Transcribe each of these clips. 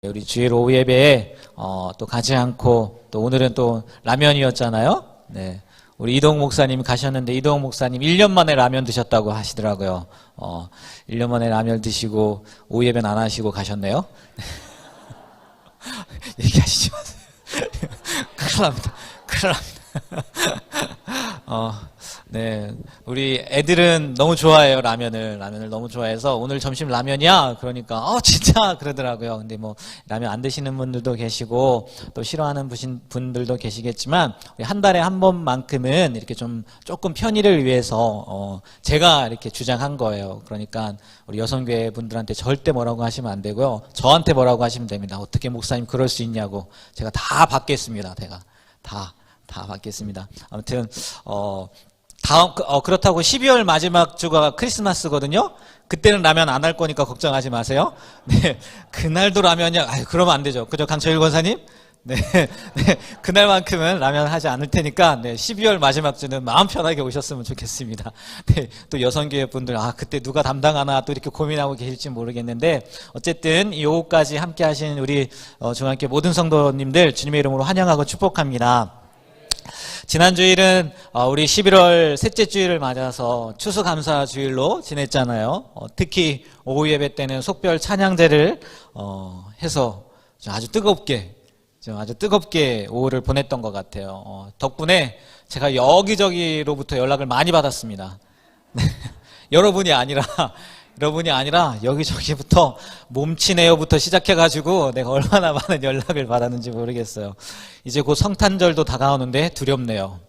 우리 주일 오후 예배에 또 가지 않고 또 오늘은 또 라면이었잖아요. 네. 우리 이동 목사님 가셨는데 이동 목사님 1년 만에 라면 드셨다고 하시더라고요. 1년 만에 라면 드시고 오후 예배는 안 하시고 가셨네요. 얘기하시지 마세요. 큰일 납니다. 큰일 납니다. 네. 우리 애들은 너무 좋아해요, 라면을 너무 좋아해서 오늘 점심 라면이야? 그러니까, 진짜? 그러더라고요. 근데 뭐, 라면 안 드시는 분들도 계시고, 또 싫어하는 분들도 계시겠지만, 한 달에 한 번만큼은 이렇게 조금 편의를 위해서, 제가 이렇게 주장한 거예요. 그러니까, 우리 여성교회 분들한테 절대 뭐라고 하시면 안 되고요. 저한테 뭐라고 하시면 됩니다. 어떻게 목사님 그럴 수 있냐고. 제가 다 받겠습니다. 제가. 다 받겠습니다. 아무튼, 그렇다고 12월 마지막 주가 크리스마스거든요? 그때는 라면 안 할 거니까 걱정하지 마세요. 네. 그날도 라면이야. 그러면 안 되죠. 그죠? 강철일 권사님? 네. 그날만큼은 라면 하지 않을 테니까, 12월 마지막 주는 마음 편하게 오셨으면 좋겠습니다. 네. 또 여성교회 분들, 그때 누가 담당하나 또 이렇게 고민하고 계실지 모르겠는데, 어쨌든 이 오후까지 함께 하신 우리 중앙교회 모든 성도님들 주님의 이름으로 환영하고 축복합니다. 지난 주일은 우리 11월 셋째 주일을 맞아서 추수감사 주일로 지냈잖아요. 특히 오후 예배 때는 속별 찬양제를 해서 아주 뜨겁게 오후를 보냈던 것 같아요. 덕분에 제가 여기저기로부터 연락을 많이 받았습니다. 여러분이 아니라 여기저기부터 몸치네요부터 시작해가지고 내가 얼마나 많은 연락을 받았는지 모르겠어요. 이제 곧 성탄절도 다가오는데 두렵네요.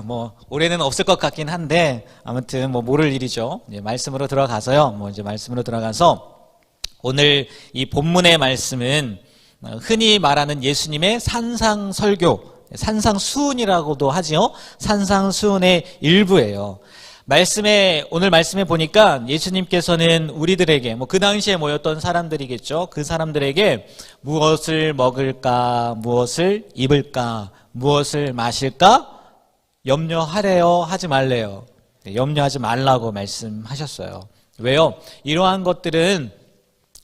뭐 올해는 없을 것 같긴 한데 아무튼 뭐 모를 일이죠. 말씀으로 들어가서요. 말씀으로 들어가서 오늘 이 본문의 말씀은 흔히 말하는 예수님의 산상설교, 산상수훈이라고도 하지요. 산상수훈의 일부예요. 오늘 말씀에 보니까 예수님께서는 우리들에게, 그 당시에 모였던 사람들이겠죠. 그 사람들에게 무엇을 먹을까, 무엇을 입을까, 무엇을 마실까, 염려하래요, 하지 말래요. 염려하지 말라고 말씀하셨어요. 왜요? 이러한 것들은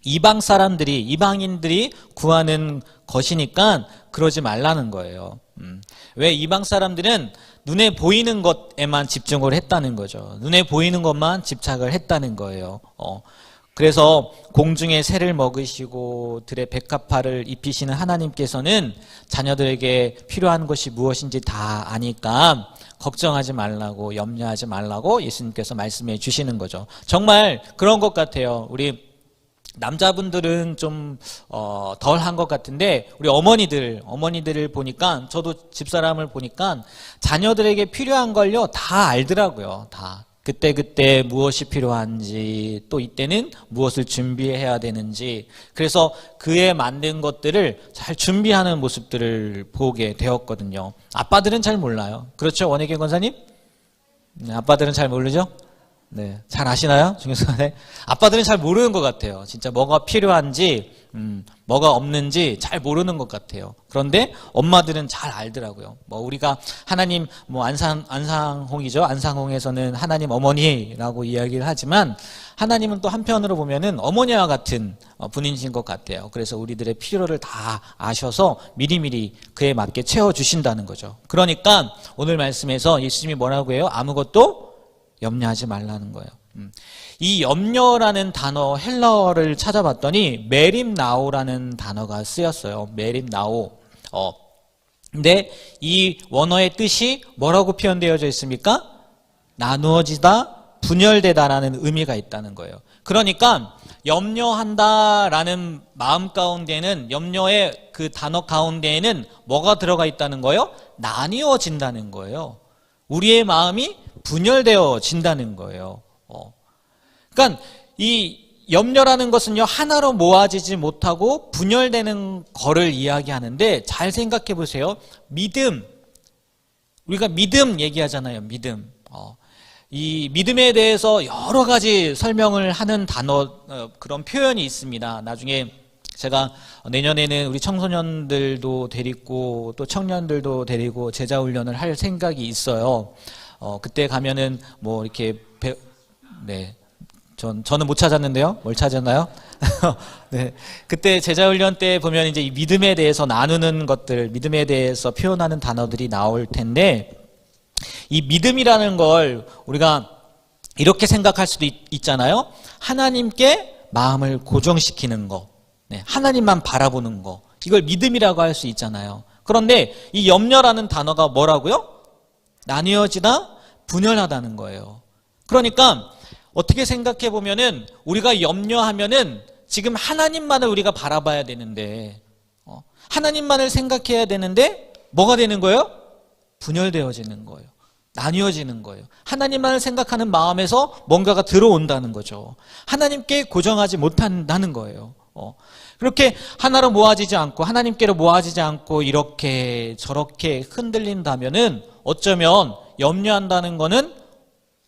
이방인들이 구하는 것이니까 그러지 말라는 거예요. 왜 이방 사람들은 눈에 보이는 것에만 집중을 했다는 거죠. 눈에 보이는 것만 집착을 했다는 거예요. 그래서 공중의 새를 먹으시고 들의 백합화를 입히시는 하나님께서는 자녀들에게 필요한 것이 무엇인지 다 아니까 걱정하지 말라고, 염려하지 말라고 예수님께서 말씀해 주시는 거죠. 정말 그런 것 같아요. 우리 남자분들은 좀 덜한 것 같은데 우리 어머니들을 보니까, 저도 집사람을 보니까 자녀들에게 필요한 걸요 다 알더라고요. 다 그때 무엇이 필요한지, 또 이때는 무엇을 준비해야 되는지, 그래서 그에 맞는 것들을 잘 준비하는 모습들을 보게 되었거든요. 아빠들은 잘 몰라요. 그렇죠, 원혜경 권사님? 아빠들은 잘 모르죠? 네, 잘 아시나요? 중요한데 아빠들은 잘 모르는 것 같아요. 진짜 뭐가 필요한지, 뭐가 없는지 잘 모르는 것 같아요. 그런데 엄마들은 잘 알더라고요. 우리가 하나님, 안상홍이죠. 안상홍에서는 하나님 어머니라고 이야기를 하지만 하나님은 또 한편으로 보면은 어머니와 같은 분이신 것 같아요. 그래서 우리들의 필요를 다 아셔서 미리미리 그에 맞게 채워주신다는 거죠. 그러니까 오늘 말씀에서 예수님이 뭐라고 해요? 아무것도 염려하지 말라는 거예요. 이 염려라는 단어, 헬라어를 찾아봤더니 메림나오라는 단어가 쓰였어요. 메림나오. 근데 이 원어의 뜻이 뭐라고 표현되어져 있습니까? 나누어지다, 분열되다라는 의미가 있다는 거예요. 그러니까 염려한다라는 마음 가운데는, 염려의 그 단어 가운데에는 뭐가 들어가 있다는 거예요? 나뉘어진다는 거예요. 우리의 마음이 분열되어진다는 거예요. 그러니까 이 염려라는 것은요, 하나로 모아지지 못하고 분열되는 거를 이야기하는데, 잘 생각해 보세요. 우리가 믿음 얘기하잖아요. 믿음. 이 믿음에 대해서 여러 가지 설명을 하는 단어, 그런 표현이 있습니다. 나중에 제가 내년에는 우리 청소년들도 데리고 또 청년들도 데리고 제자 훈련을 할 생각이 있어요. 그때 가면은 이렇게 저는 못 찾았는데요. 뭘 찾았나요? 네. 그때 제자훈련 때 보면 이제 이 믿음에 대해서 나누는 것들, 믿음에 대해서 표현하는 단어들이 나올 텐데, 이 믿음이라는 걸 우리가 이렇게 생각할 수도 있잖아요. 하나님께 마음을 고정시키는 거, 네. 하나님만 바라보는 거, 이걸 믿음이라고 할 수 있잖아요. 그런데 이 염려라는 단어가 뭐라고요? 나뉘어지다, 분열하다는 거예요. 그러니까 어떻게 생각해 보면은 우리가 염려하면은 지금 하나님만을 우리가 바라봐야 되는데, 하나님만을 생각해야 되는데 뭐가 되는 거예요? 분열되어지는 거예요. 나뉘어지는 거예요. 하나님만을 생각하는 마음에서 뭔가가 들어온다는 거죠. 하나님께 고정하지 못한다는 거예요. 그렇게 하나로 모아지지 않고 하나님께로 모아지지 않고 이렇게 저렇게 흔들린다면은 어쩌면 염려한다는 거는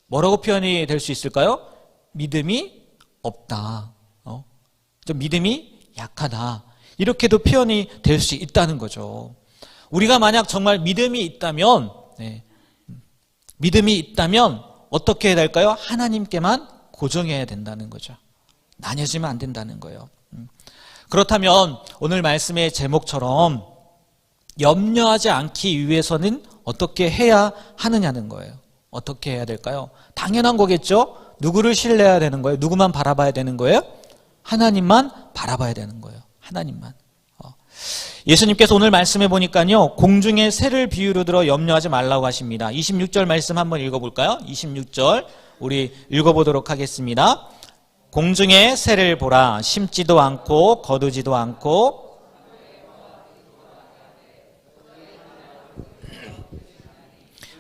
뭐라고 표현이 될 수 있을까요? 믿음이 없다. 좀 믿음이 약하다. 이렇게도 표현이 될 수 있다는 거죠. 우리가 만약 정말 믿음이 있다면, 네, 믿음이 있다면 어떻게 해야 될까요? 하나님께만 고정해야 된다는 거죠. 나뉘어지면 안 된다는 거예요. 그렇다면 오늘 말씀의 제목처럼 염려하지 않기 위해서는 어떻게 해야 하느냐는 거예요. 어떻게 해야 될까요? 당연한 거겠죠? 누구를 신뢰해야 되는 거예요? 누구만 바라봐야 되는 거예요? 하나님만 바라봐야 되는 거예요. 하나님만. 예수님께서 오늘 말씀해 보니까요, 공중의 새를 비유로 들어 염려하지 말라고 하십니다. 26절 말씀 한번 읽어볼까요? 26절 우리 읽어보도록 하겠습니다. 공중의 새를 보라. 심지도 않고 거두지도 않고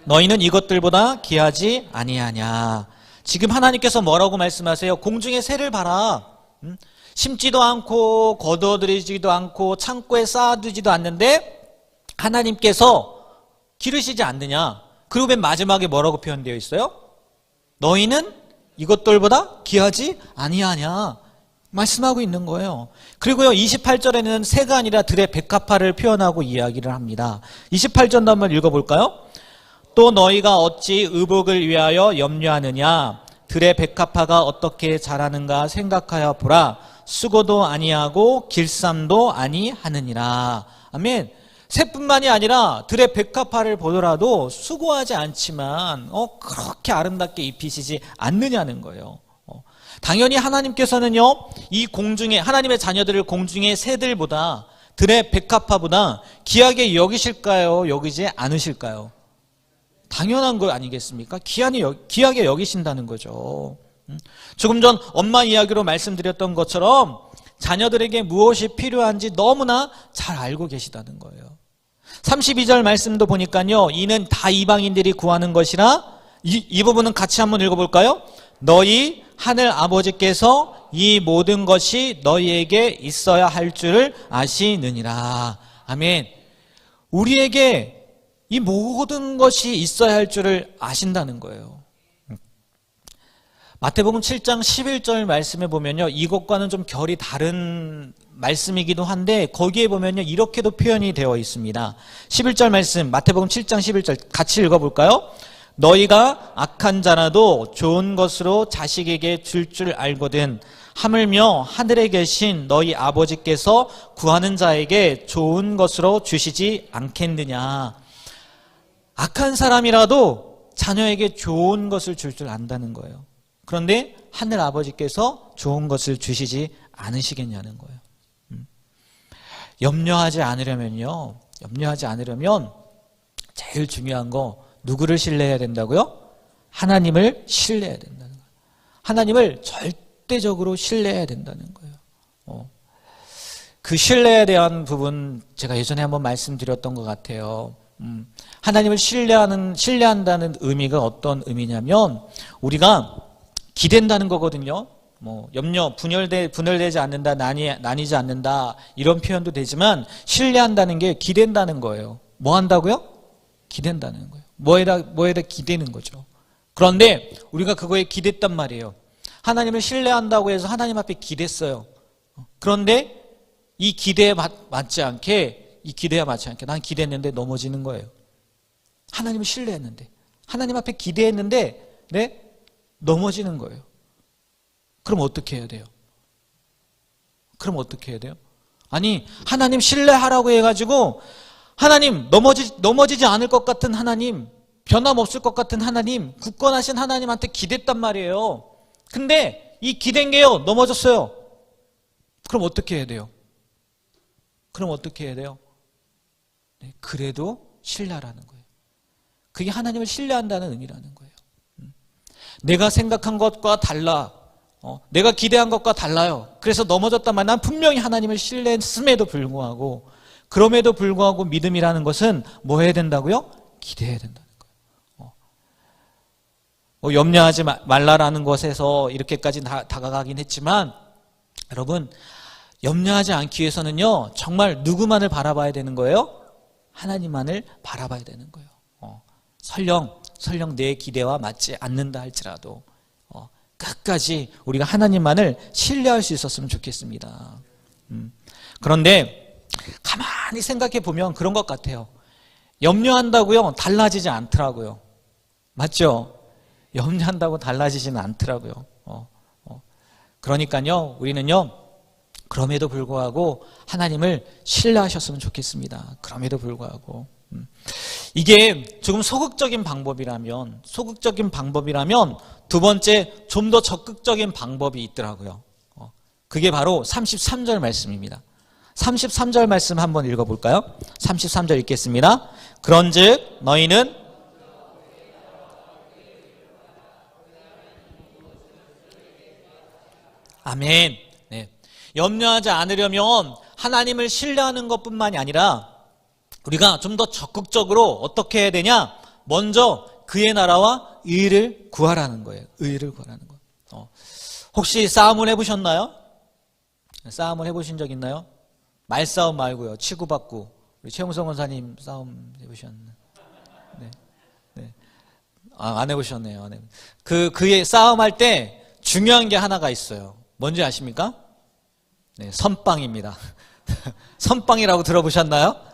너희는 이것들보다 귀하지 아니하냐. 지금 하나님께서 뭐라고 말씀하세요? 공중의 새를 봐라. 심지도 않고 거두어들이지도 않고 창고에 쌓아두지도 않는데 하나님께서 기르시지 않느냐. 그리고 맨 마지막에 뭐라고 표현되어 있어요? 너희는 이것들보다 귀하지 아니하냐 말씀하고 있는 거예요. 그리고요 28절에는 새가 아니라 들의 백합화를 표현하고 이야기를 합니다. 28절도 한번 읽어볼까요? 또 너희가 어찌 의복을 위하여 염려하느냐. 들의 백합화가 어떻게 자라는가 생각하여 보라. 수고도 아니하고 길쌈도 아니하느니라. 아멘. 새뿐만이 아니라 들의 백합화를 보더라도 수고하지 않지만 그렇게 아름답게 입히시지 않느냐는 거예요. 당연히 하나님께서는요 이 공중에 하나님의 자녀들을 공중의 새들보다 들의 백합화보다 귀하게 여기실까요? 여기지 않으실까요? 당연한 거 아니겠습니까? 귀하게 여기신다는 거죠. 조금 전 엄마 이야기로 말씀드렸던 것처럼 자녀들에게 무엇이 필요한지 너무나 잘 알고 계시다는 거예요. 32절 말씀도 보니까요, 이는 다 이방인들이 구하는 것이라. 이 부분은 같이 한번 읽어볼까요? 너희 하늘 아버지께서 이 모든 것이 너희에게 있어야 할 줄을 아시느니라. 아멘. 우리에게 이 모든 것이 있어야 할 줄을 아신다는 거예요. 마태복음 7장 11절 말씀에 보면요, 이것과는 좀 결이 다른 말씀이기도 한데 거기에 보면요 이렇게도 표현이 되어 있습니다. 11절 말씀, 마태복음 7장 11절 같이 읽어볼까요? 너희가 악한 자라도 좋은 것으로 자식에게 줄 알거든 하물며 하늘에 계신 너희 아버지께서 구하는 자에게 좋은 것으로 주시지 않겠느냐. 악한 사람이라도 자녀에게 좋은 것을 줄 안다는 거예요. 그런데 하늘 아버지께서 좋은 것을 주시지 않으시겠냐는 거예요. 염려하지 않으려면 제일 중요한 거 누구를 신뢰해야 된다고요? 하나님을 신뢰해야 된다는 거예요. 하나님을 절대적으로 신뢰해야 된다는 거예요. 그 신뢰에 대한 부분 제가 예전에 한번 말씀드렸던 것 같아요. 하나님을 신뢰한다는 의미가 어떤 의미냐면 우리가 기댄다는 거거든요. 분열되지 않는다, 나뉘지 않는다 이런 표현도 되지만 신뢰한다는 게 기댄다는 거예요. 뭐 한다고요? 기댄다는 거예요. 뭐에다 기대는 거죠. 그런데 우리가 그거에 기댔단 말이에요. 하나님을 신뢰한다고 해서 하나님 앞에 기댔어요. 그런데 이 기대에 맞지 않게 난 기대했는데 넘어지는 거예요. 하나님을 신뢰했는데 하나님 앞에 기대했는데 넘어지는 거예요. 그럼 어떻게 해야 돼요? 그럼 어떻게 해야 돼요? 아니, 하나님 신뢰하라고 해가지고 하나님 넘어지지 않을 것 같은 하나님, 변함없을 것 같은 하나님, 굳건하신 하나님한테 기댔단 말이에요. 근데 이 기댄 게요, 넘어졌어요. 그럼 어떻게 해야 돼요? 그럼 어떻게 해야 돼요? 네, 그래도 신뢰하라는 거예요. 그게 하나님을 신뢰한다는 의미라는 거예요. 내가 생각한 것과 달라. 내가 기대한 것과 달라요. 그래서 넘어졌단 말이야. 난 분명히 하나님을 신뢰했음에도 불구하고, 그럼에도 불구하고 믿음이라는 것은 뭐 해야 된다고요? 기대해야 된다는 거예요. 염려하지 말라라는 것에서 이렇게까지 다가가긴 했지만, 여러분, 염려하지 않기 위해서는요, 정말 누구만을 바라봐야 되는 거예요? 하나님만을 바라봐야 되는 거예요. 설령 내 기대와 맞지 않는다 할지라도 끝까지 우리가 하나님만을 신뢰할 수 있었으면 좋겠습니다. 그런데 가만히 생각해 보면 그런 것 같아요. 염려한다고요, 달라지지 않더라고요. 맞죠? 염려한다고 달라지지는 않더라고요. 그러니까요, 우리는요, 그럼에도 불구하고 하나님을 신뢰하셨으면 좋겠습니다. 그럼에도 불구하고. 이게 조금 소극적인 방법이라면 두 번째 좀 더 적극적인 방법이 있더라고요. 그게 바로 33절 말씀입니다. 33절 말씀 한번 읽어볼까요? 33절 읽겠습니다. 그런즉 너희는 아멘. 네. 염려하지 않으려면 하나님을 신뢰하는 것뿐만이 아니라 우리가 좀 더 적극적으로 어떻게 해야 되냐? 먼저 그의 나라와 의를 구하라는 거예요. 의를 구하라는 거. 혹시 싸움을 해보셨나요? 싸움을 해보신 적 있나요? 말싸움 말고요. 치고받고. 우리 최용성 원사님 싸움 해보셨나요? 네. 네. 안 해보셨네요. 네. 그의 싸움할 때 중요한 게 하나가 있어요. 뭔지 아십니까? 네, 선빵입니다. 선빵이라고 들어보셨나요?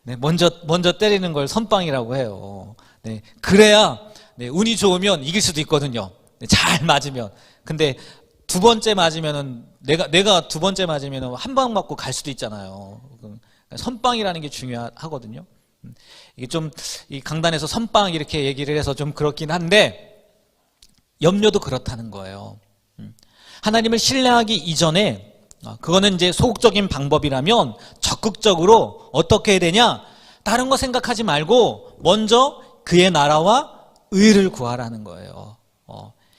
네, 먼저 때리는 걸 선빵이라고 해요. 네, 그래야 네, 운이 좋으면 이길 수도 있거든요. 네, 잘 맞으면. 근데 두 번째 맞으면은 내가 두 번째 맞으면은 한 방 맞고 갈 수도 있잖아요. 선빵이라는 게 중요하거든요. 이게 좀 이 강단에서 선빵 이렇게 얘기를 해서 좀 그렇긴 한데 염려도 그렇다는 거예요. 하나님을 신뢰하기 이전에 그거는 이제 소극적인 방법이라면 적극적으로 어떻게 해야 되냐? 다른 거 생각하지 말고 먼저 그의 나라와 의를 구하라는 거예요.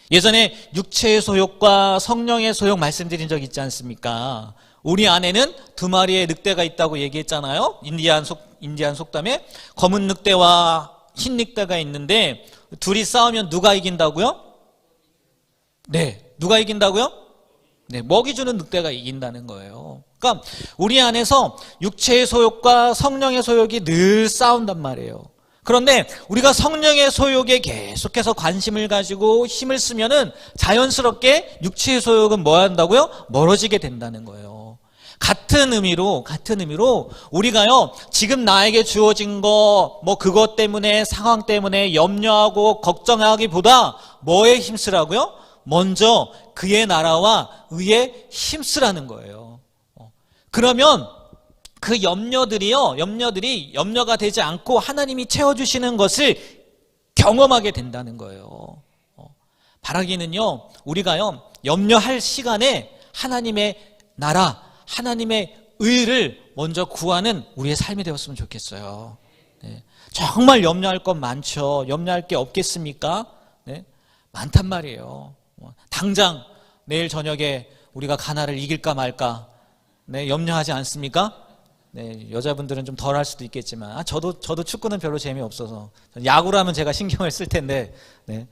예전에 육체의 소욕과 성령의 소욕 말씀드린 적 있지 않습니까? 우리 안에는 두 마리의 늑대가 있다고 얘기했잖아요. 인디안 속담에 검은 늑대와 흰 늑대가 있는데 둘이 싸우면 누가 이긴다고요? 네, 누가 이긴다고요? 네, 먹이 주는 늑대가 이긴다는 거예요. 그러니까 우리 안에서 육체의 소욕과 성령의 소욕이 늘 싸운단 말이에요. 그런데 우리가 성령의 소욕에 계속해서 관심을 가지고 힘을 쓰면은 자연스럽게 육체의 소욕은 뭐 한다고요? 멀어지게 된다는 거예요. 같은 의미로 우리가요, 지금 나에게 주어진 거, 뭐 그것 때문에, 상황 때문에 염려하고 걱정하기보다 뭐에 힘쓰라고요? 먼저 그의 나라와 의에 힘쓰라는 거예요. 그러면 그 염려들이 염려가 되지 않고 하나님이 채워주시는 것을 경험하게 된다는 거예요. 바라기는요, 우리가요, 염려할 시간에 하나님의 나라, 하나님의 의를 먼저 구하는 우리의 삶이 되었으면 좋겠어요. 네. 정말 염려할 것 많죠. 염려할 게 없겠습니까? 네. 많단 말이에요. 당장 내일 저녁에 우리가 가나를 이길까 말까, 네, 염려하지 않습니까? 네, 여자분들은 좀 덜 할 수도 있겠지만, 저도 축구는 별로 재미없어서, 야구라면 제가 신경을 쓸 텐데, 네.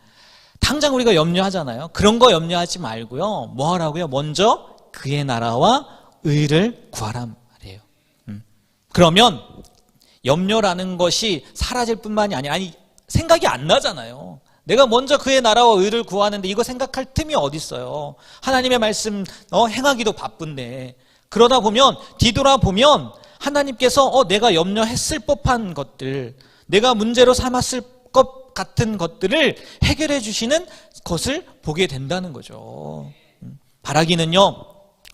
당장 우리가 염려하잖아요. 그런 거 염려하지 말고요. 뭐 하라고요? 먼저 그의 나라와 의를 구하란 말이에요. 그러면 염려라는 것이 사라질 뿐만이 아니라, 생각이 안 나잖아요. 내가 먼저 그의 나라와 의를 구하는데 이거 생각할 틈이 어디 있어요. 하나님의 말씀 행하기도 바쁜데, 그러다 보면 뒤돌아보면 하나님께서 내가 염려했을 법한 것들, 내가 문제로 삼았을 것 같은 것들을 해결해 주시는 것을 보게 된다는 거죠. 바라기는요,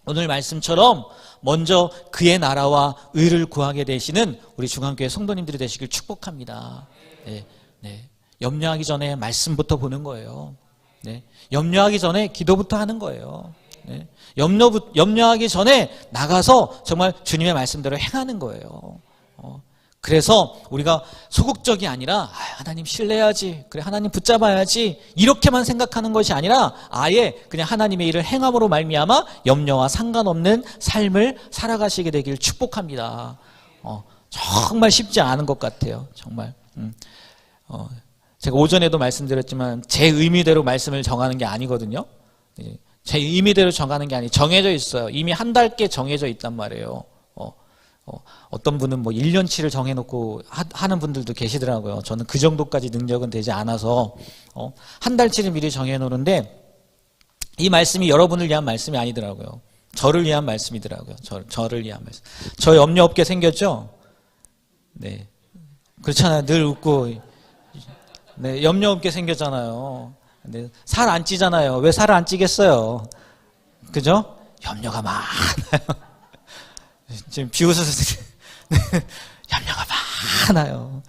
오늘 말씀처럼 먼저 그의 나라와 의를 구하게 되시는 우리 중앙교회 성도님들이 되시길 축복합니다. 네, 네. 염려하기 전에 말씀부터 보는 거예요. 네. 염려하기 전에 기도부터 하는 거예요. 네. 염려하기 전에 나가서 정말 주님의 말씀대로 행하는 거예요. 그래서 우리가 소극적이 아니라 하나님 신뢰해야지, 그래 하나님 붙잡아야지 이렇게만 생각하는 것이 아니라 아예 그냥 하나님의 일을 행함으로 말미암아 염려와 상관없는 삶을 살아가시게 되길 축복합니다. 정말 쉽지 않은 것 같아요. 정말. 제가 오전에도 말씀드렸지만 제 의미대로 말씀을 정하는 게 아니거든요. 제 의미대로 정하는 게 아니, 정해져 있어요. 이미 한 달께 정해져 있단 말이에요. 어떤 분은 뭐 1년치를 정해놓고 하는 분들도 계시더라고요. 저는 그 정도까지 능력은 되지 않아서 한 달치를 미리 정해놓는데 이 말씀이 여러분을 위한 말씀이 아니더라고요. 저를 위한 말씀이더라고요. 저를 위한 말씀. 저 염려 없게 생겼죠? 네, 그렇잖아요. 늘 웃고, 네, 염려 없게 생겼잖아요. 네, 살 안 찌잖아요. 왜 살을 안 찌겠어요? 그죠? 염려가 많아요. 지금 비웃으세요. 염려가 많아요.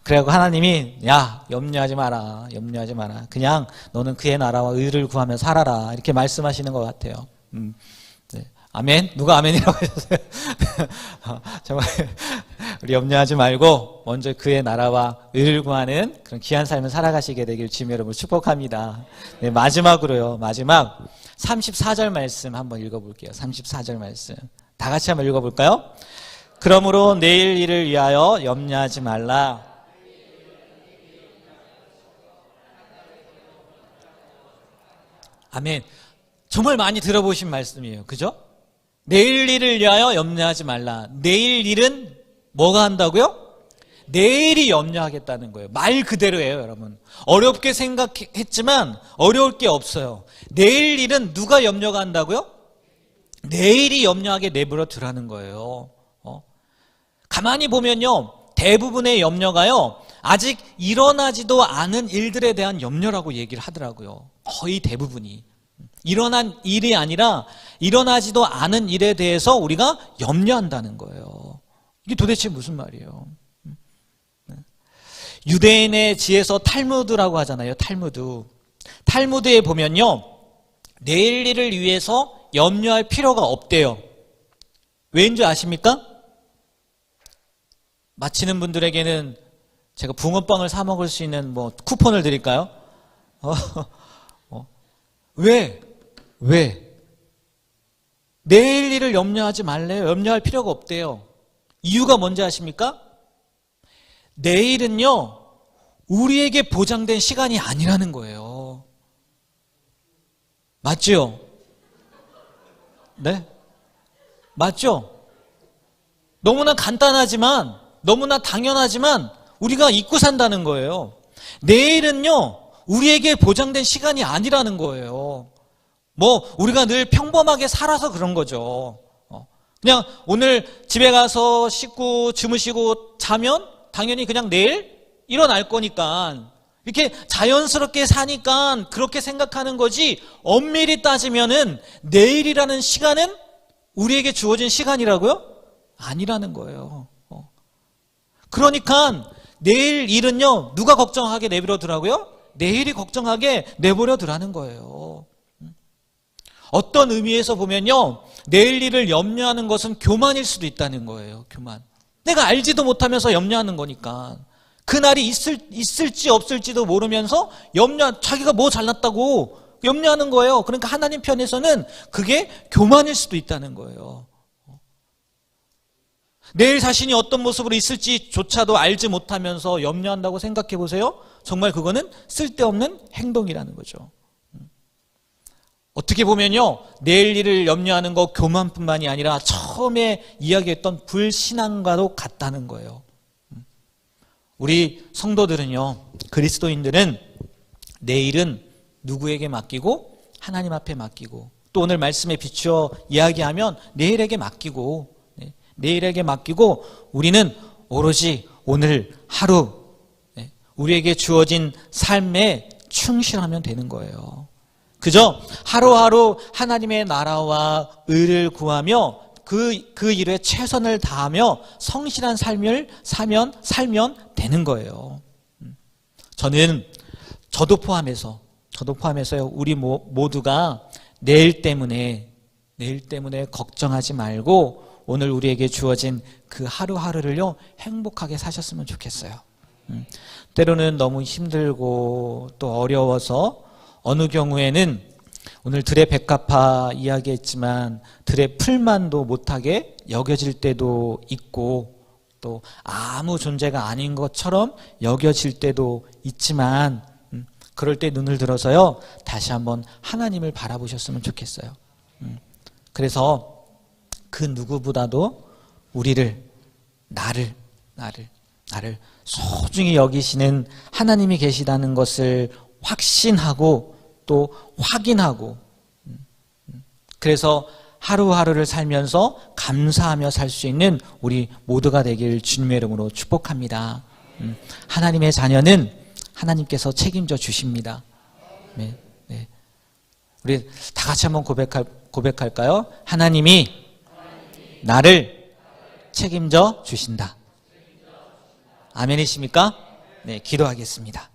그래갖고 하나님이 야, 염려하지 마라. 염려하지 마라. 그냥 너는 그의 나라와 의를 구하며 살아라. 이렇게 말씀하시는 것 같아요. 네. 아멘? 누가 아멘이라고 하셨어요? 정말 우리 염려하지 말고 먼저 그의 나라와 의를 구하는 그런 귀한 삶을 살아가시게 되길 주님 여러분 축복합니다. 네, 마지막으로요. 마지막 34절 말씀 한번 읽어볼게요. 34절 말씀. 다 같이 한번 읽어볼까요? 그러므로 내일 일을 위하여 염려하지 말라. 아멘. 정말 많이 들어보신 말씀이에요. 그죠? 내일 일을 위하여 염려하지 말라. 내일 일은 뭐가 한다고요? 내일이 염려하겠다는 거예요. 말 그대로예요, 여러분. 어렵게 생각했지만 어려울 게 없어요. 내일 일은 누가 염려가 한다고요? 내일이 염려하게 내버려 두라는 거예요. 가만히 보면요, 대부분의 염려가요, 아직 일어나지도 않은 일들에 대한 염려라고 얘기를 하더라고요. 거의 대부분이. 일어난 일이 아니라 일어나지도 않은 일에 대해서 우리가 염려한다는 거예요. 이게 도대체 무슨 말이에요? 유대인의 지에서 탈무드라고 하잖아요. 탈무드에 보면요, 내일 일을 위해서 염려할 필요가 없대요. 왜인 줄 아십니까? 마치는 분들에게는 제가 붕어빵을 사 먹을 수 있는 뭐 쿠폰을 드릴까요? 왜? 내일 일을 염려하지 말래요. 염려할 필요가 없대요. 이유가 뭔지 아십니까? 내일은요, 우리에게 보장된 시간이 아니라는 거예요. 맞죠? 네? 맞죠? 너무나 간단하지만, 너무나 당연하지만 우리가 잊고 산다는 거예요. 내일은요, 우리에게 보장된 시간이 아니라는 거예요. 뭐 우리가 늘 평범하게 살아서 그런 거죠. 그냥 오늘 집에 가서 씻고 주무시고 자면 당연히 그냥 내일 일어날 거니까 이렇게 자연스럽게 사니까 그렇게 생각하는 거지, 엄밀히 따지면은 내일이라는 시간은 우리에게 주어진 시간이라고요? 아니라는 거예요. 그러니까 내일 일은요, 누가 걱정하게 내버려 두라고요? 내일이 걱정하게 내버려 두라는 거예요. 어떤 의미에서 보면요, 내일 일을 염려하는 것은 교만일 수도 있다는 거예요. 교만. 내가 알지도 못하면서 염려하는 거니까. 그날이 있을지 없을지도 모르면서 자기가 뭐 잘났다고 염려하는 거예요. 그러니까 하나님 편에서는 그게 교만일 수도 있다는 거예요. 내일 자신이 어떤 모습으로 있을지조차도 알지 못하면서 염려한다고 생각해 보세요. 정말 그거는 쓸데없는 행동이라는 거죠. 어떻게 보면요, 내일 일을 염려하는 거 교만뿐만이 아니라 처음에 이야기했던 불신앙과도 같다는 거예요. 우리 성도들은요, 그리스도인들은 내일은 누구에게 맡기고 하나님 앞에 맡기고, 또 오늘 말씀에 비추어 이야기하면 내일에게 맡기고, 내일에게 맡기고, 우리는 오로지 오늘 하루 우리에게 주어진 삶에 충실하면 되는 거예요. 그저 하루하루 하나님의 나라와 의를 구하며 그 일에 최선을 다하며 성실한 삶을 살면 되는 거예요. 저도 포함해서요. 우리 모두가 내일 때문에 걱정하지 말고 오늘 우리에게 주어진 그 하루하루를요, 행복하게 사셨으면 좋겠어요. 때로는 너무 힘들고 또 어려워서 어느 경우에는 오늘 들의 백합화 이야기했지만 들의 풀만도 못하게 여겨질 때도 있고 또 아무 존재가 아닌 것처럼 여겨질 때도 있지만 그럴 때 눈을 들어서요, 다시 한번 하나님을 바라보셨으면 좋겠어요. 그래서 그 누구보다도 나를 소중히 여기시는 하나님이 계시다는 것을 확신하고 또 확인하고, 그래서 하루하루를 살면서 감사하며 살 수 있는 우리 모두가 되길 주님의 이름으로 축복합니다. 하나님의 자녀는 하나님께서 책임져 주십니다. 네, 네. 우리 다 같이 한번 고백할까요? 하나님이 나를 책임져 주신다. 아멘이십니까? 네, 기도하겠습니다.